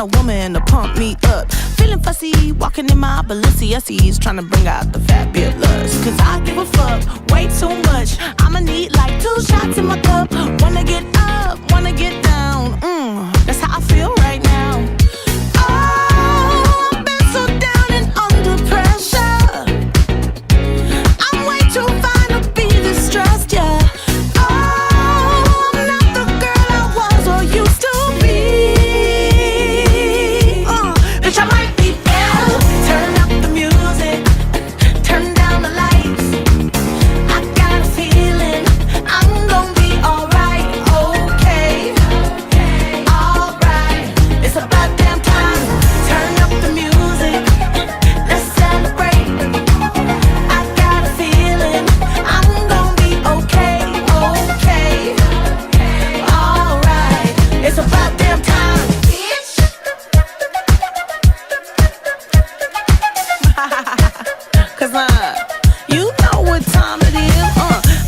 a woman to pump me up. Feeling fussy, walking in my Balenciennes, trying to bring out the fabulous. Cause I give a fuck way too much. I'ma need like 2 shots in my cup. Wanna get up, wanna get down. That's how I feel right now. Oh, I've been so down and under pressure. I'm way too fine to be distressed, yeah. You know what time it is.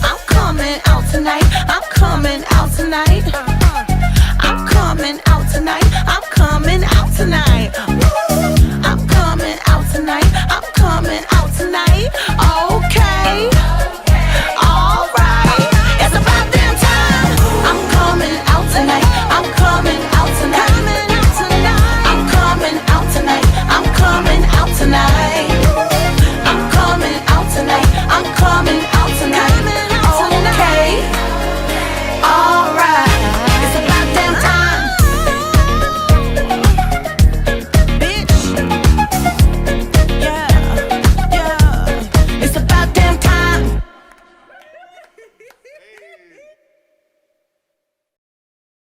I'm coming out tonight.